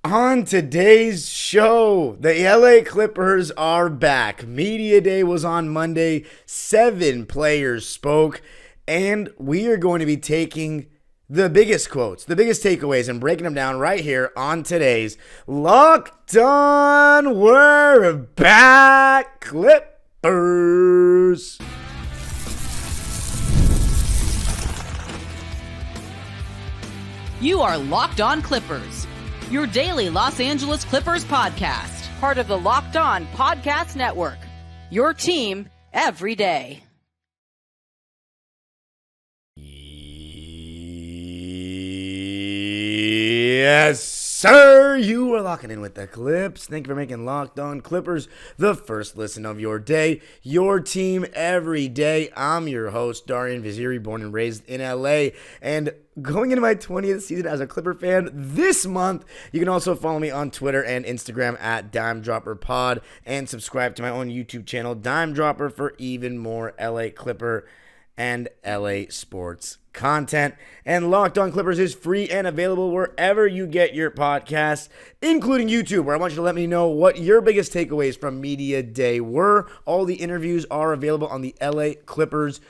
On today's show, the LA Clippers are back. Media Day was on Monday. 7 players spoke, and we are going to be taking the biggest quotes, the biggest takeaways, and breaking them down right here on today's Locked On. We're back, Clippers. You are Locked On Clippers, your daily Los Angeles Clippers podcast, part of the Locked On Podcast Network, your team every day. Yes, sir. You are locking in with the Clips. Thank you for making Locked On Clippers the first listen of your day, your team every day. I'm your host, Darian Vaziri, born and raised in LA, and going into my 20th season as a Clipper fan this month. You can also follow me on Twitter and Instagram at DimeDropperPod and subscribe to my own YouTube channel, Dime Dropper, for even more LA Clipper and LA sports content. And Locked On Clippers is free and available wherever you get your podcasts, including YouTube, where I want you to let me know what your biggest takeaways from Media Day were. All the interviews are available on the LA Clippers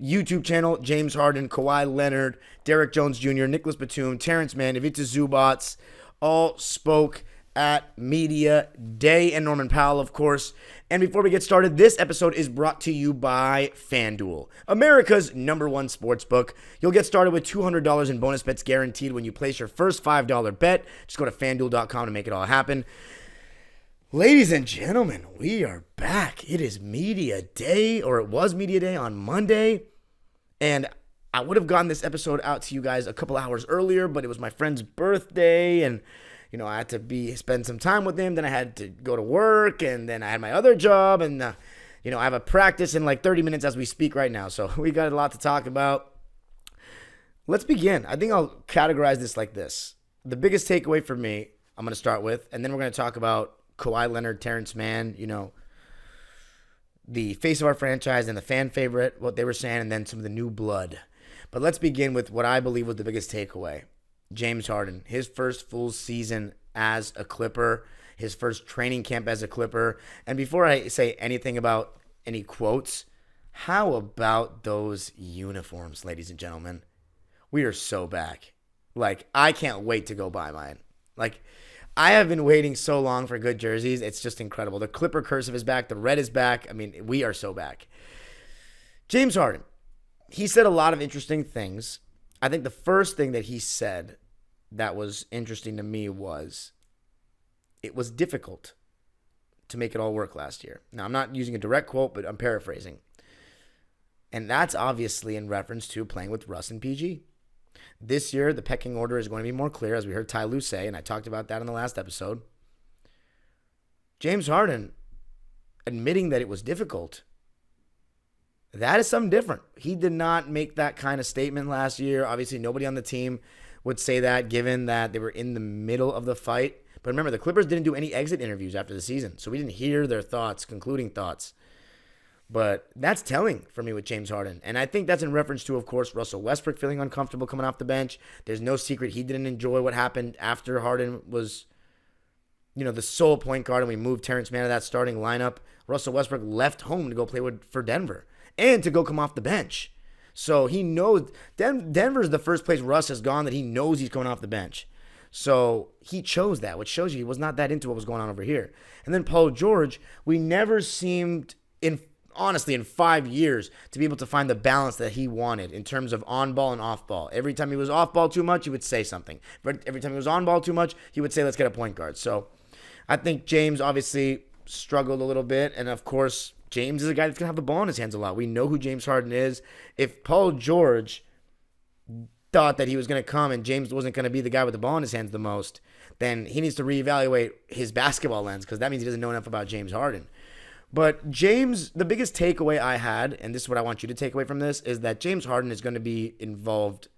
YouTube channel. James Harden, Kawhi Leonard, Derrick Jones Jr., Nicolas Batum, Terrence Mann, Ivica Zubac all spoke at Media Day, and Norman Powell, of course. And before we get started, this episode is brought to you by FanDuel, America's #1 sports book. You'll get started with $200 in bonus bets guaranteed when you place your first $5 bet. Just go to FanDuel.com to make it all happen. Ladies and gentlemen, we are back. It is Media Day, or it was Media Day on Monday. And I would have gotten this episode out to you guys a couple hours earlier, but it was my friend's birthday, and I had to spend some time with him. Then I had to go to work, and then I had my other job, and I have a practice in like 30 minutes as we speak right now. So we got a lot to talk about. Let's begin. I think I'll categorize this like this. The biggest takeaway for me, I'm going to start with, and then we're going to talk about Kawhi Leonard, Terrence Mann, the face of our franchise and the fan favorite, what they were saying, and then some of the new blood. But let's begin with what I believe was the biggest takeaway. James Harden, his first full season as a Clipper, his first training camp as a Clipper. And before I say anything about any quotes, how about those uniforms, ladies and gentlemen? We are so back. I can't wait to go buy mine. I have been waiting so long for good jerseys. It's just incredible. The Clipper cursive is back. The red is back. I mean, we are so back. James Harden, he said a lot of interesting things. I think the first thing that he said that was interesting to me was it was difficult to make it all work last year. Now, I'm not using a direct quote, but I'm paraphrasing. And that's obviously in reference to playing with Russ and PG. This year, the pecking order is going to be more clear, as we heard Ty Lue say, and I talked about that in the last episode. James Harden admitting that it was difficult, that is something different. He did not make that kind of statement last year. Obviously, nobody on the team would say that, given that they were in the middle of the fight. But remember, the Clippers didn't do any exit interviews after the season, so we didn't hear their thoughts, concluding thoughts. But that's telling for me with James Harden. And I think that's in reference to, of course, Russell Westbrook feeling uncomfortable coming off the bench. There's no secret he didn't enjoy what happened after Harden was, the sole point guard, and we moved Terrence Mann to that starting lineup. Russell Westbrook left home to go play for Denver and to go come off the bench. So he knows Denver's the first place Russ has gone that he knows he's coming off the bench. So he chose that, which shows you he was not that into what was going on over here. And then Paul George, we never seemed, honestly, in 5 years, to be able to find the balance that he wanted in terms of on-ball and off-ball. Every time he was off-ball too much, he would say something. But every time he was on-ball too much, he would say, let's get a point guard. So I think James obviously struggled a little bit. And, of course, James is a guy that's going to have the ball in his hands a lot. We know who James Harden is. If Paul George thought that he was going to come and James wasn't going to be the guy with the ball in his hands the most, then he needs to reevaluate his basketball lens, because that means he doesn't know enough about James Harden. But James, the biggest takeaway I had, and this is what I want you to take away from this, is that James Harden is going to be involved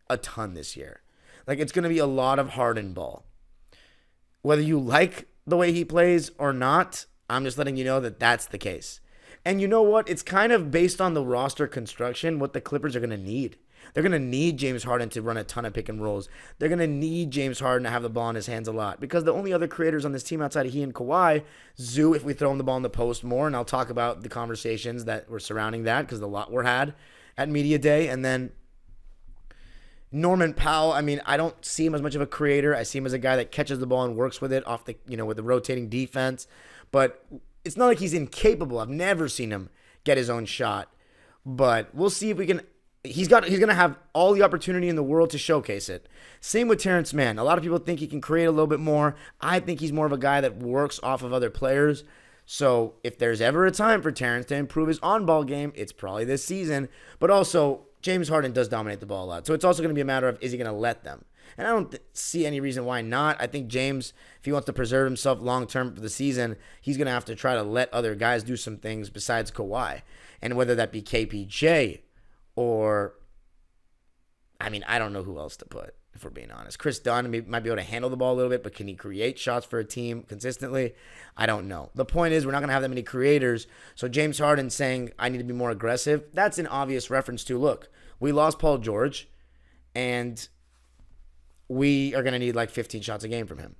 a ton this year. It's going to be a lot of Harden ball. Whether you like the way he plays or not, I'm just letting you know that that's the case. And you know what? It's kind of based on the roster construction, what the Clippers are going to need. They're going to need James Harden to run a ton of pick and rolls. They're going to need James Harden to have the ball in his hands a lot because the only other creators on this team outside of he and Kawhi, Zoo, if we throw him the ball in the post more, and I'll talk about the conversations that were surrounding that because the lot were had at Media Day, and then Norman Powell, I mean, I don't see him as much of a creator. I see him as a guy that catches the ball and works with it off the, with the rotating defense. But it's not like he's incapable. I've never seen him get his own shot. But we'll see if we can. He's going to have all the opportunity in the world to showcase it. Same with Terrence Mann. A lot of people think he can create a little bit more. I think he's more of a guy that works off of other players. So if there's ever a time for Terrence to improve his on-ball game, it's probably this season. But also, James Harden does dominate the ball a lot. So it's also going to be a matter of, is he going to let them? And I don't see any reason why not. I think James, if he wants to preserve himself long-term for the season, he's going to have to try to let other guys do some things besides Kawhi. And whether that be KPJ or, I mean, I don't know who else to put, if we're being honest. Chris Dunn might be able to handle the ball a little bit, but can he create shots for a team consistently? I don't know. The point is, we're not going to have that many creators. So James Harden saying, I need to be more aggressive, that's an obvious reference to, look, we lost Paul George, and we are going to need like 15 shots a game from him.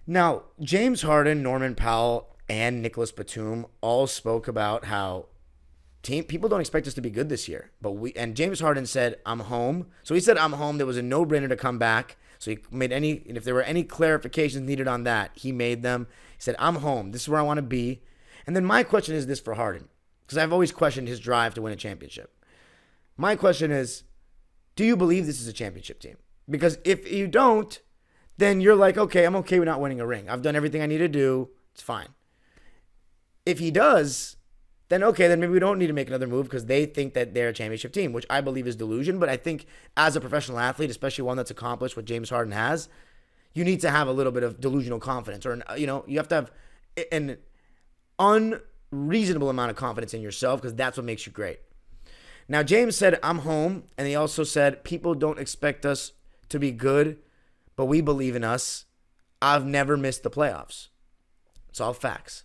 Now, James Harden, Norman Powell, and Nicolas Batum all spoke about how people don't expect us to be good this year. And James Harden said, I'm home. So he said, I'm home. There was a no-brainer to come back. So he made and if there were any clarifications needed on that, he made them. He said, I'm home. This is where I want to be. And then my question is this for Harden, because I've always questioned his drive to win a championship. My question is, do you believe this is a championship team? Because if you don't, then you're like, okay, I'm okay with not winning a ring. I've done everything I need to do. It's fine. If he does, then okay, then maybe we don't need to make another move because they think that they're a championship team, which I believe is delusion. But I think as a professional athlete, especially one that's accomplished what James Harden has, you need to have a little bit of delusional confidence, or you have to have an unreasonable amount of confidence in yourself because that's what makes you great. Now, James said, I'm home, and he also said, people don't expect us to be good, but we believe in us. I've never missed the playoffs. It's all facts.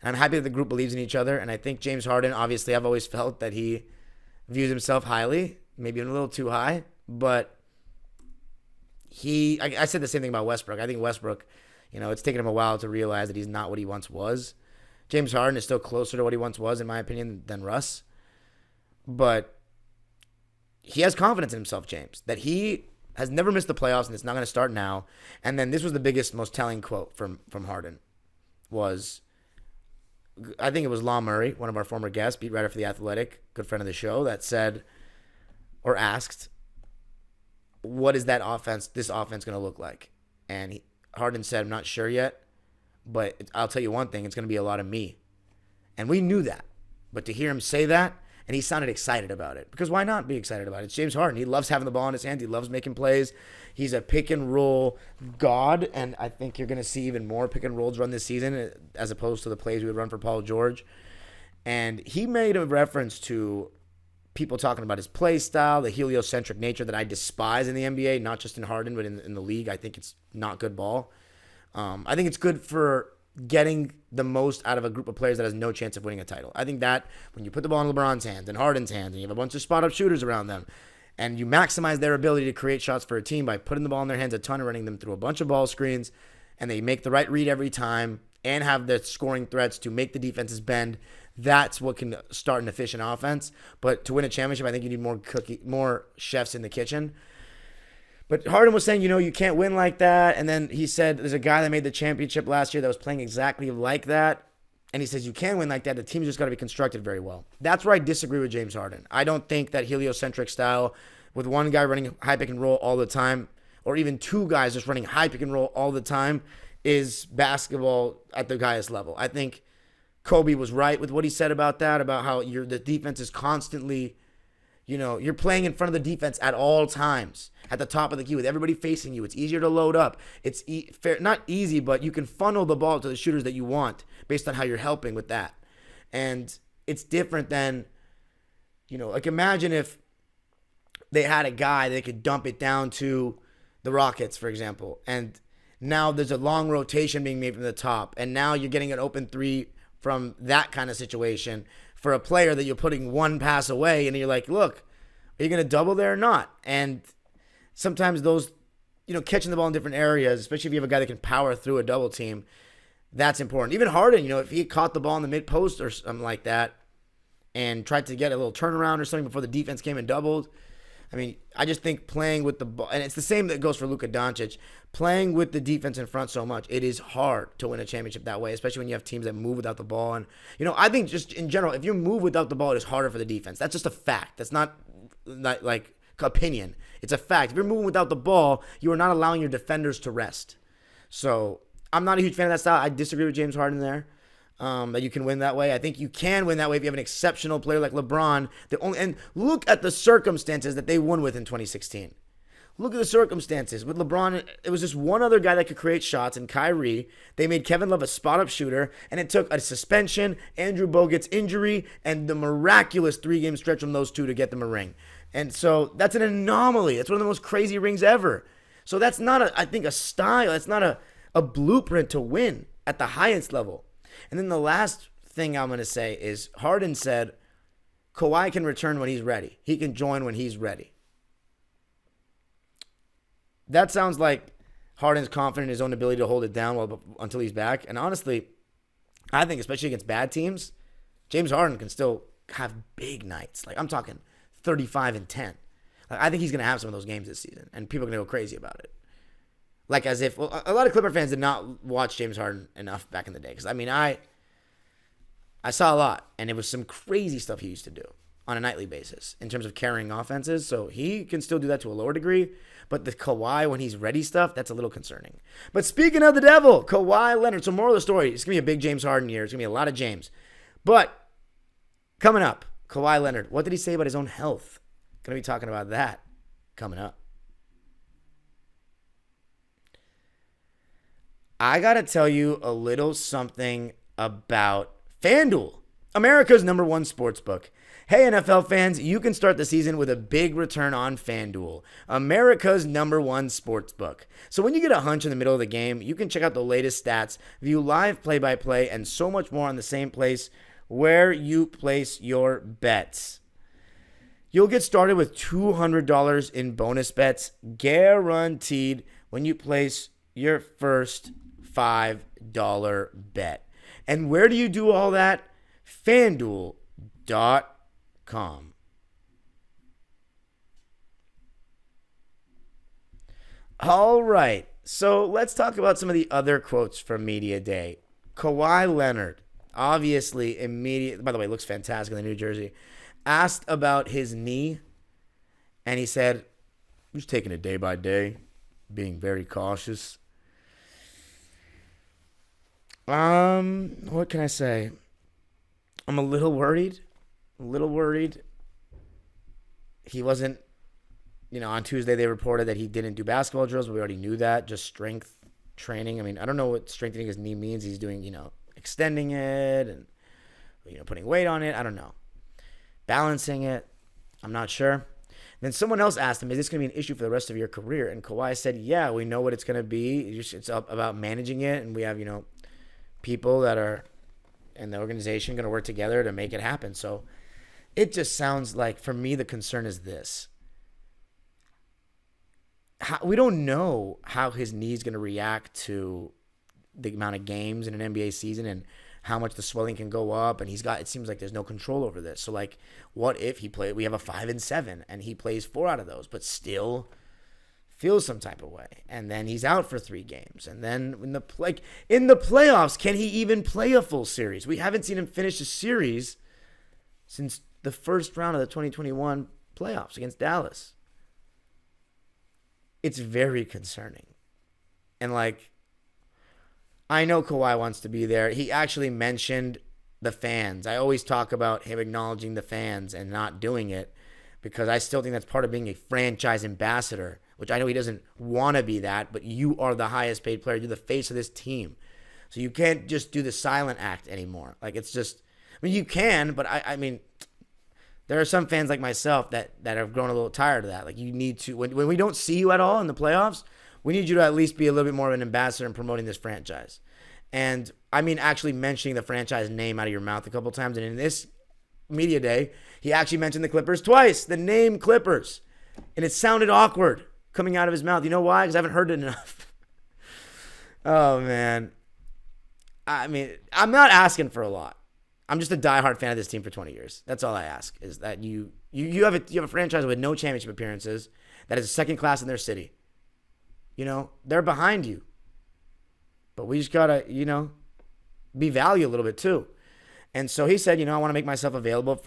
And I'm happy that the group believes in each other, and I think James Harden, obviously, I've always felt that he views himself highly, maybe a little too high, but I said the same thing about Westbrook. I think Westbrook, it's taken him a while to realize that he's not what he once was. James Harden is still closer to what he once was, in my opinion, than Russ. But he has confidence in himself, James, that he has never missed the playoffs, and it's not going to start now. And then this was the biggest, most telling quote from Harden was, I think it was Law Murray, one of our former guests, beat writer for The Athletic, good friend of the show, that said or asked, what is this offense going to look like? And Harden said, I'm not sure yet, but I'll tell you one thing, it's going to be a lot of me. And we knew that. But to hear him say that, and he sounded excited about it. Because why not be excited about it? It's James Harden. He loves having the ball in his hands. He loves making plays. He's a pick and roll god, and I think you're going to see even more pick and rolls run this season as opposed to the plays we would run for Paul George. And he made a reference to people talking about his play style, the heliocentric nature that I despise in the NBA, not just in Harden, but in the league. I think it's not good ball. I think it's good for getting the most out of a group of players that has no chance of winning a title. I think that when you put the ball in LeBron's hands and Harden's hands and you have a bunch of spot-up shooters around them and you maximize their ability to create shots for a team by putting the ball in their hands a ton and running them through a bunch of ball screens, and they make the right read every time and have the scoring threats to make the defenses bend, that's what can start an efficient offense. But to win a championship, I think you need more chefs in the kitchen. But Harden was saying, you can't win like that. And then he said there's a guy that made the championship last year that was playing exactly like that. And he says you can win like that. The team's just got to be constructed very well. That's where I disagree with James Harden. I don't think that heliocentric style with one guy running high pick and roll all the time, or even two guys just running high pick and roll all the time, is basketball at the highest level. I think Kobe was right with what he said about that, about how the defense is constantly, you're playing in front of the defense at all times, at the top of the key with everybody facing you. It's easier to load up. It's not easy, but you can funnel the ball to the shooters that you want based on how you're helping with that. And it's different than, like imagine if they had a guy they could dump it down to the Rockets, for example, and now there's a long rotation being made from the top, and now you're getting an open three from that kind of situation for a player that you're putting one pass away, and you're like, look, Are you going to double there or not? And sometimes those, catching the ball in different areas, especially if you have a guy that can power through a double team, that's important. Even Harden, if he caught the ball in the mid post or something like that and tried to get a little turnaround or something before the defense came and doubled. I mean, I just think playing with the ball, and it's the same that goes for Luka Doncic, playing with the defense in front so much, it is hard to win a championship that way, especially when you have teams that move without the ball. And, I think just in general, if you move without the ball, it is harder for the defense. That's just a fact. That's not like opinion. It's a fact. If you're moving without the ball, you are not allowing your defenders to rest. So I'm not a huge fan of that style. I disagree with James Harden there. That you can win that way. I think you can win that way if you have an exceptional player like LeBron. And look at the circumstances that they won with in 2016. Look at the circumstances. With LeBron, it was just one other guy that could create shots, and Kyrie. They made Kevin Love a spot-up shooter, and it took a suspension, Andrew Bogut's injury, and the miraculous 3-game stretch from those two to get them a ring. And so that's an anomaly. That's one of the most crazy rings ever. So that's not, a style. That's not a blueprint to win at the highest level. And then the last thing I'm going to say is Harden said Kawhi can return when he's ready. He can join when he's ready. That sounds like Harden's confident in his own ability to hold it down until he's back. And honestly, I think especially against bad teams, James Harden can still have big nights. Like I'm talking 35 and 10. Like, I think he's going to have some of those games this season, and people are going to go crazy about it. Like as if a lot of Clipper fans did not watch James Harden enough back in the day. Because, I saw a lot, and it was some crazy stuff he used to do on a nightly basis in terms of carrying offenses. So he can still do that to a lower degree. But the Kawhi, when he's ready stuff, that's a little concerning. But speaking of the devil, Kawhi Leonard. So moral of the story, it's going to be a big James Harden year. It's going to be a lot of James. But coming up, Kawhi Leonard, what did he say about his own health? Going to be talking about that coming up. I got to tell you a little something about FanDuel, America's #1 sportsbook. Hey, NFL fans, you can start the season with a big return on FanDuel, America's #1 sportsbook. So when you get a hunch in the middle of the game, you can check out the latest stats, view live play-by-play, and so much more on the same place where you place your bets. You'll get started with $200 in bonus bets, guaranteed when you place your first $5 bet. And where do you do all that? FanDuel.com. All right, so let's talk about some of the other quotes from Media Day. Kawhi Leonard, obviously immediate. By the way, looks fantastic in the New Jersey. Asked about his knee, and he said, "I'm just taking it day by day, being very cautious." What can I say? I'm a little worried. He wasn't, on Tuesday they reported that he didn't do basketball drills, but we already knew that. Just strength training. I don't know what strengthening his knee means. He's doing, extending it and, putting weight on it. I don't know. Balancing it. I'm not sure. Then someone else asked him, is this going to be an issue for the rest of your career? And Kawhi said, yeah, we know what it's going to be. It's about managing it, and we have, people that are in the organization going to work together to make it happen. So it just sounds like, for me, the concern is this. We don't know how his knee is going to react to the amount of games in an NBA season and how much the swelling can go up. And it seems like there's no control over this. So, what if we have a 5-7 and he plays 4 out of those, but still feels some type of way, and then he's out for 3 games, and then in the playoffs, can he even play a full series? We haven't seen him finish a series since the first round of the 2021 playoffs against Dallas. It's very concerning, and I know Kawhi wants to be there. He actually mentioned the fans. I always talk about him acknowledging the fans and not doing it, because I still think that's part of being a franchise ambassador, which I know he doesn't want to be that, but you are the highest paid player. You're the face of this team. So you can't just do the silent act anymore. It's just, you can, but there are some fans like myself that have grown a little tired of that. You need to, when we don't see you at all in the playoffs, we need you to at least be a little bit more of an ambassador in promoting this franchise. And actually mentioning the franchise name out of your mouth a couple times. And in this media day, he actually mentioned the Clippers twice, the name Clippers. And it sounded awkward coming out of his mouth. You know why? Because I haven't heard it enough. Oh, man. I mean, I'm not asking for a lot. I'm just a diehard fan of this team for 20 years. That's all I ask, is that you have a franchise with no championship appearances that is second class in their city. You know, they're behind you. But we just got to, be valued a little bit too. And so he said, I want to make myself available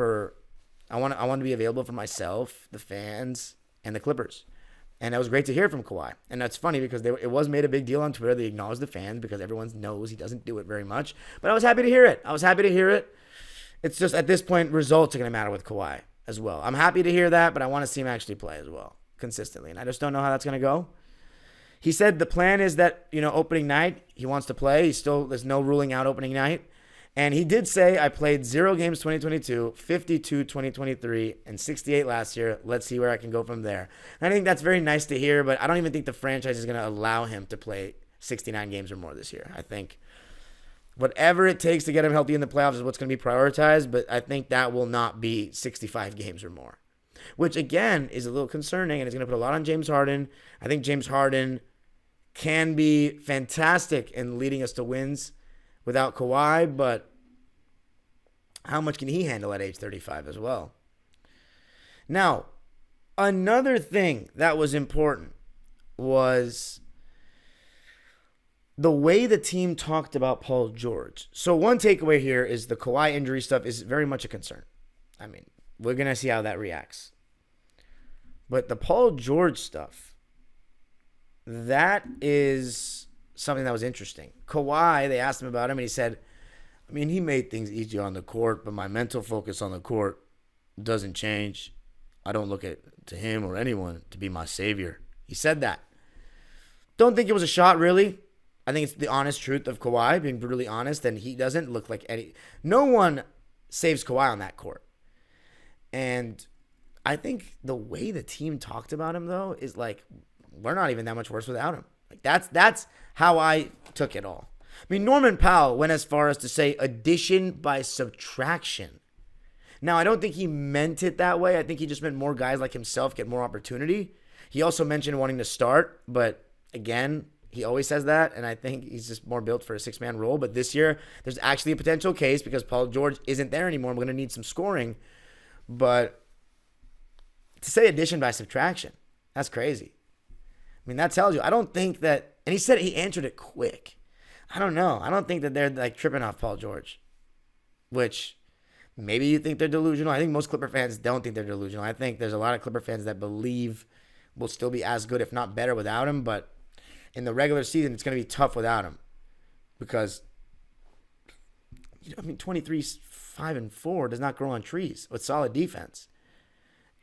I want to be available for myself, the fans, and the Clippers. And that was great to hear from Kawhi. And that's funny because it was made a big deal on Twitter. They acknowledged the fans because everyone knows he doesn't do it very much. But I was happy to hear it. It's just at this point, results are going to matter with Kawhi as well. I'm happy to hear that, but I want to see him actually play as well consistently. And I just don't know how that's going to go. He said the plan is that, opening night, he wants to play. There's no ruling out opening night. And he did say, I played 0 games 2022, 52 2023, and 68 last year. Let's see where I can go from there. And I think that's very nice to hear, but I don't even think the franchise is going to allow him to play 69 games or more this year. I think whatever it takes to get him healthy in the playoffs is what's going to be prioritized, but I think that will not be 65 games or more, which, again, is a little concerning, and it's going to put a lot on James Harden. I think James Harden can be fantastic in leading us to wins without Kawhi, but how much can he handle at age 35 as well? Now, another thing that was important was the way the team talked about Paul George. So one takeaway here is the Kawhi injury stuff is very much a concern. I mean, we're going to see how that reacts. But the Paul George stuff, that is something that was interesting. Kawhi, they asked him about him, and he said, he made things easier on the court, but my mental focus on the court doesn't change. I don't look to him or anyone to be my savior. He said that. Don't think it was a shot, really. I think it's the honest truth of Kawhi, being brutally honest, and he doesn't look like no one saves Kawhi on that court. And I think the way the team talked about him, though, is like, we're not even that much worse without him. Like that's how I took it all. Norman Powell went as far as to say addition by subtraction. Now, I don't think he meant it that way. I think he just meant more guys like himself get more opportunity. He also mentioned wanting to start, but again, he always says that, and I think he's just more built for a six-man role. But this year, there's actually a potential case because Paul George isn't there anymore. We're going to need some scoring. But to say addition by subtraction, that's crazy. That tells you. I don't think that, and he answered it quick. I don't know. I don't think that they're like tripping off Paul George, which maybe you think they're delusional. I think most Clipper fans don't think they're delusional. I think there's a lot of Clipper fans that believe we'll still be as good, if not better, without him. But in the regular season, it's going to be tough without him because, 23, 5, and 4 does not grow on trees with solid defense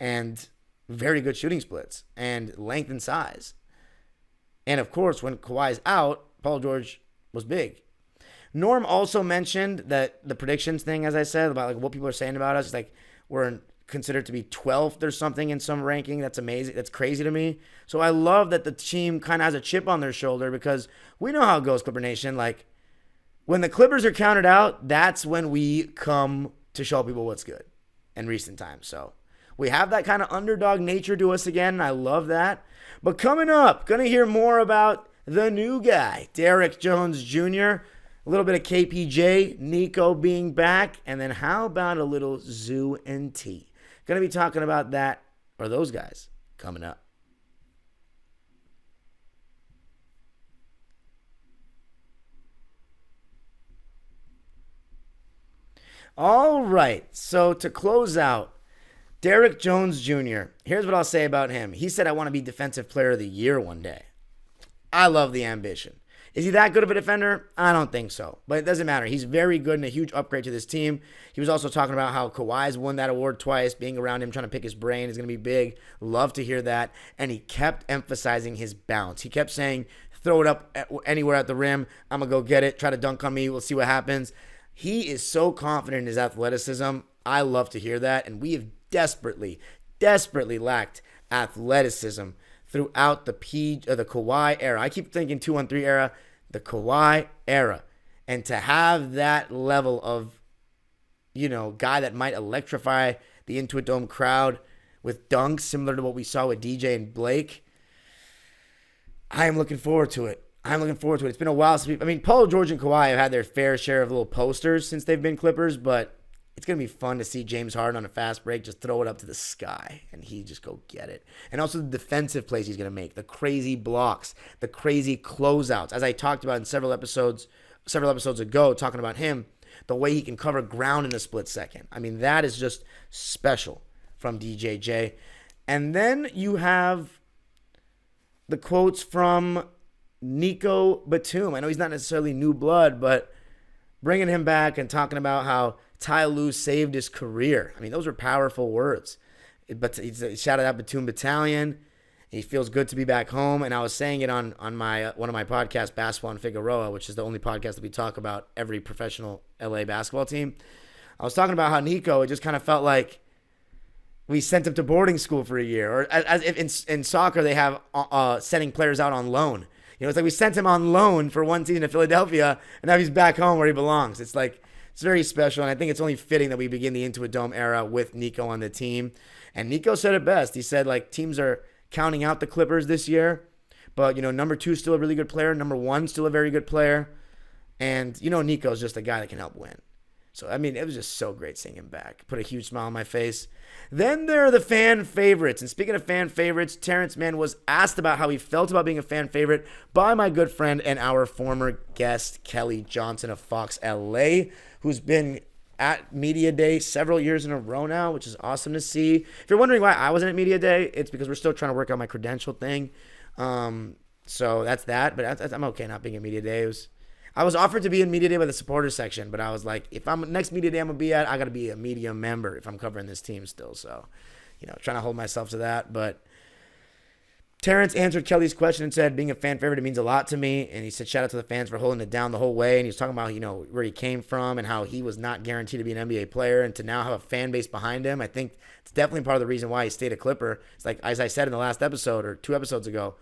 and very good shooting splits and length and size. And, of course, when Kawhi's out, Paul George was big. Norm also mentioned that the predictions thing, as I said, about like what people are saying about us, like we're considered to be 12th or something in some ranking. That's amazing. That's crazy to me. So I love that the team kind of has a chip on their shoulder because we know how it goes, Clipper Nation. Like when the Clippers are counted out, that's when we come to show people what's good in recent times. So we have that kind of underdog nature to us again. And I love that. But coming up, going to hear more about the new guy, Derrick Jones Jr., a little bit of KPJ, Nico being back, and then how about a little Zoo and T? Going to be talking about that, or those guys, coming up. All right, so to close out, Derrick Jones Jr., here's what I'll say about him. He said, I want to be Defensive Player of the Year one day. I love the ambition. Is he that good of a defender? I don't think so. But it doesn't matter. He's very good and a huge upgrade to this team. He was also talking about how Kawhi's won that award twice. Being around him, trying to pick his brain is going to be big. Love to hear that. And he kept emphasizing his bounce. He kept saying, throw it up anywhere at the rim. I'm going to go get it. Try to dunk on me. We'll see what happens. He is so confident in his athleticism. I love to hear that. And we have desperately lacked athleticism throughout the Kawhi era. I keep thinking 2-on-3 era, the Kawhi era. And to have that level of guy that might electrify the Intuit Dome crowd with dunks, similar to what we saw with DJ and Blake. I am looking forward to it. It's been a while since Paul George and Kawhi have had their fair share of little posters since they've been Clippers, but it's going to be fun to see James Harden on a fast break just throw it up to the sky and he just go get it. And also the defensive plays he's going to make, the crazy blocks, the crazy closeouts. As I talked about in several episodes ago, talking about him, the way he can cover ground in a split second. That is just special from DJJ. And then you have the quotes from Nico Batum. I know he's not necessarily new blood, but bringing him back and talking about how Ty Lue saved his career. Those are powerful words. But he shouted out Batum Battalion. He feels good to be back home. And I was saying it on my one of my podcasts, Basketball and Figueroa, which is the only podcast that we talk about every professional LA basketball team. I was talking about how Nico, it just kind of felt like we sent him to boarding school for a year. Or as if in soccer, they have sending players out on loan. It's like we sent him on loan for one season to Philadelphia, and now he's back home where he belongs. It's very special, and I think it's only fitting that we begin the Intuit Dome era with Nico on the team. And Nico said it best. He said, teams are counting out the Clippers this year, but, number 2 is still a really good player. Number 1 still a very good player. And, Nico's just a guy that can help win. So, it was just so great seeing him back. Put a huge smile on my face. Then there are the fan favorites. And speaking of fan favorites, Terrence Mann was asked about how he felt about being a fan favorite by my good friend and our former guest, Kelly Johnson of Fox LA, who's been at Media Day several years in a row now, which is awesome to see. If you're wondering why I wasn't at Media Day, it's because we're still trying to work out my credential thing. So that's that. But I'm okay not being at Media Day. I was offered to be in Media Day by the supporters section, but I was like, if I'm next Media Day I'm going to be at, I got to be a media member if I'm covering this team still. So, trying to hold myself to that. But Terrence answered Kelly's question and said, being a fan favorite, it means a lot to me. And he said, shout out to the fans for holding it down the whole way. And he was talking about, where he came from and how he was not guaranteed to be an NBA player and to now have a fan base behind him. I think it's definitely part of the reason why he stayed a Clipper. It's like, as I said in the last episode or 2 episodes ago,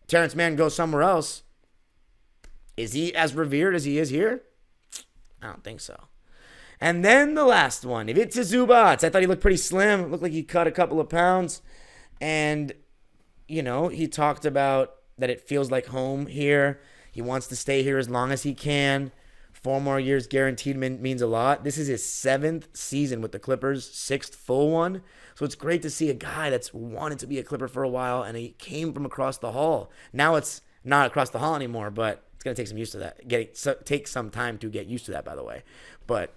Terrence Mann goes somewhere else. Is he as revered as he is here? I don't think so. And then the last one, Ivica Zubac. I thought he looked pretty slim. It looked like he cut a couple of pounds. And, he talked about that it feels like home here. He wants to stay here as long as he can. 4 more years guaranteed means a lot. This is his 7th season with the Clippers, 6th full one. So it's great to see a guy that's wanted to be a Clipper for a while, and he came from across the hall. Now it's not across the hall anymore, but it's going to take some use to that. Take some time to get used to that, by the way. But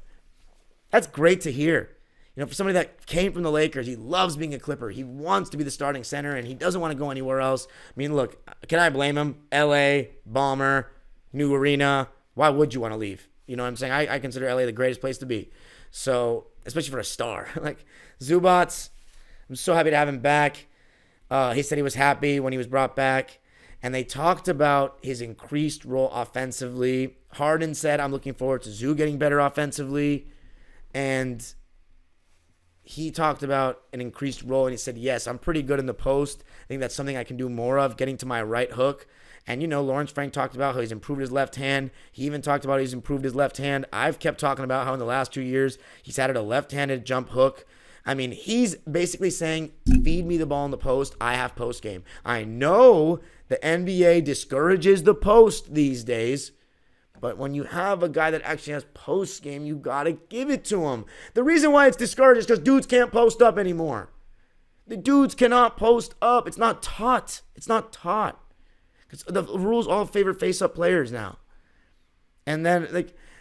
that's great to hear. For somebody that came from the Lakers, he loves being a Clipper. He wants to be the starting center, and he doesn't want to go anywhere else. Look, can I blame him? L.A., Ballmer, new arena. Why would you want to leave? You know what I'm saying? I consider L.A. the greatest place to be. So, especially for a star. Like, Zubac, I'm so happy to have him back. He said he was happy when he was brought back. And they talked about his increased role offensively. Harden said, I'm looking forward to Zoo getting better offensively. And he talked about an increased role, and he said, yes, I'm pretty good in the post. I think that's something I can do more of, getting to my right hook. And, Lawrence Frank talked about how he's improved his left hand. He even talked about he's improved his left hand. I've kept talking about how in the last 2 years he's added a left-handed jump hook. He's basically saying, feed me the ball in the post. I have post game. I know the NBA discourages the post these days, but when you have a guy that actually has post game, you got to give it to him. The reason why it's discouraged is because dudes can't post up anymore. The dudes cannot post up. It's not taught. Because the rules all favor face-up players now. And then,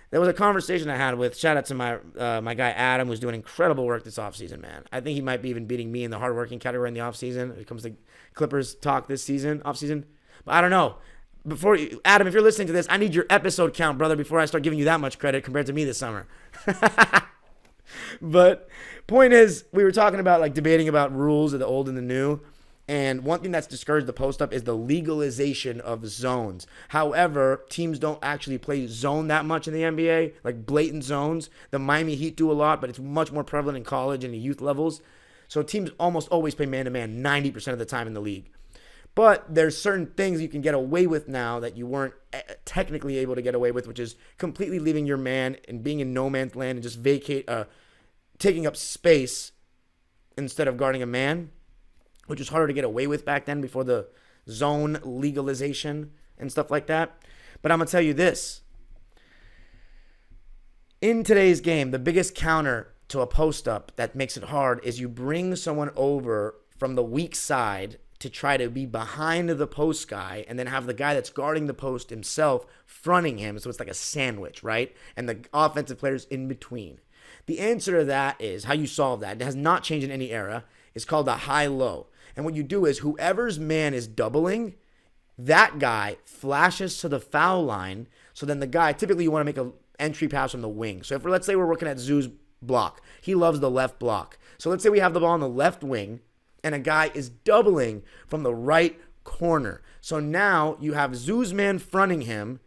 there was a conversation I had with, shout out to my guy Adam, who's doing incredible work this offseason, man. I think he might be even beating me in the hardworking category in the offseason when it comes to Clippers talk this season, offseason. But I don't know. Adam, if you're listening to this, I need your episode count, brother, before I start giving you that much credit compared to me this summer. But point is, we were talking about, debating about rules of the old and the new. And one thing that's discouraged the post-up is the legalization of zones. However, teams don't actually play zone that much in the NBA, like blatant zones. The Miami Heat do a lot, but it's much more prevalent in college and the youth levels. So teams almost always play man-to-man 90% of the time in the league. But there's certain things you can get away with now that you weren't technically able to get away with, which is completely leaving your man and being in no man's land and just taking up space instead of guarding a man, which was harder to get away with back then before the zone legalization and stuff like that. But I'm going to tell you this. In today's game, the biggest counter to a post-up that makes it hard is you bring someone over from the weak side to try to be behind the post guy and then have the guy that's guarding the post himself fronting him. So it's like a sandwich, right? And the offensive players in between. The answer to that is how you solve that. It has not changed in any era. It's called a high-low. And what you do is whoever's man is doubling, that guy flashes to the foul line. So then the guy, typically you want to make an entry pass from the wing. So if let's say we're working at Zoo's block. He loves the left block. So let's say we have the ball on the left wing and a guy is doubling from the right corner. So now you have Zoo's man fronting him,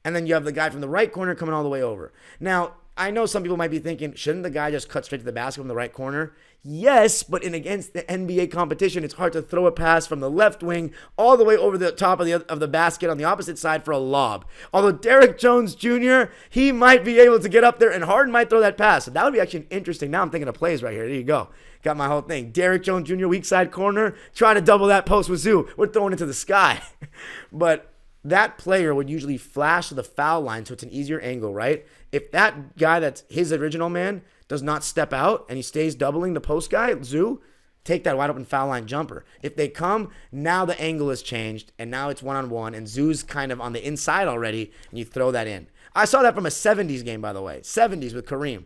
and then you have the guy from the right corner coming all the way over. Now, I know some people might be thinking, shouldn't the guy just cut straight to the basket from the right corner? Yes, but against the NBA competition, it's hard to throw a pass from the left wing all the way over the top of the basket on the opposite side for a lob. Although Derrick Jones Jr., he might be able to get up there, and Harden might throw that pass. So that would be actually interesting. Now I'm thinking of plays right here. There you go. Got my whole thing. Derrick Jones Jr., weak side corner, trying to double that post with Zoo. We're throwing it to the sky. But that player would usually flash to the foul line, so it's an easier angle, right? If that guy that's his original man does not step out and he stays doubling the post guy, Zoo, take that wide open foul line jumper. If they come, now the angle has changed, and now it's one-on-one, and Zoo's kind of on the inside already, and you throw that in. I saw that from a 70s game, by the way. 70s with Kareem.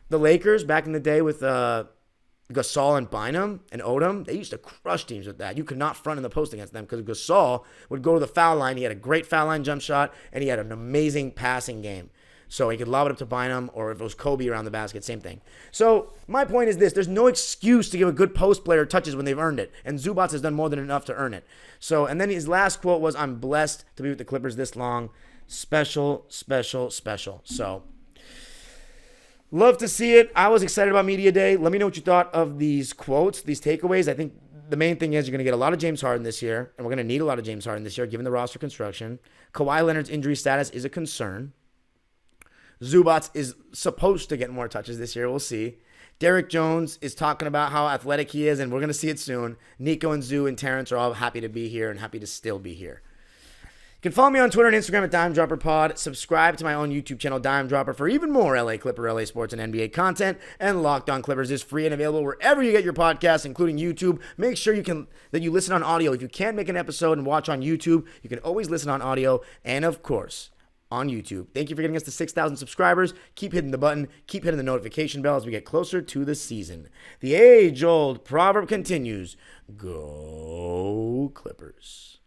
The Lakers, back in the day with Gasol and Bynum and Odom, they used to crush teams with that. You could not front in the post against them because Gasol would go to the foul line. He had a great foul line jump shot, and he had an amazing passing game. So he could lob it up to Bynum, or if it was Kobe around the basket, same thing. So my point is this. There's no excuse to give a good post player touches when they've earned it. And Zubac has done more than enough to earn it. So, and then his last quote was, "I'm blessed to be with the Clippers this long. Special, special, special." So love to see it. I was excited about Media Day. Let me know what you thought of these quotes, these takeaways. I think the main thing is you're going to get a lot of James Harden this year, and we're going to need a lot of James Harden this year given the roster construction. Kawhi Leonard's injury status is a concern. Zubac is supposed to get more touches this year. We'll see. Derrick Jones is talking about how athletic he is, and we're going to see it soon. Nico and Zoo and Terrence are all happy to be here and happy to still be here. You can follow me on Twitter and Instagram at DimeDropperPod. Subscribe to my own YouTube channel, Dime Dropper, for even more LA Clipper, LA Sports, and NBA content. And Locked On Clippers is free and available wherever you get your podcasts, including YouTube. Make sure that you listen on audio. If you can't make an episode and watch on YouTube, you can always listen on audio. And, of course, on YouTube. Thank you for getting us to 6,000 subscribers. Keep hitting the button. Keep hitting the notification bell as we get closer to the season. The age-old proverb continues. Go Clippers.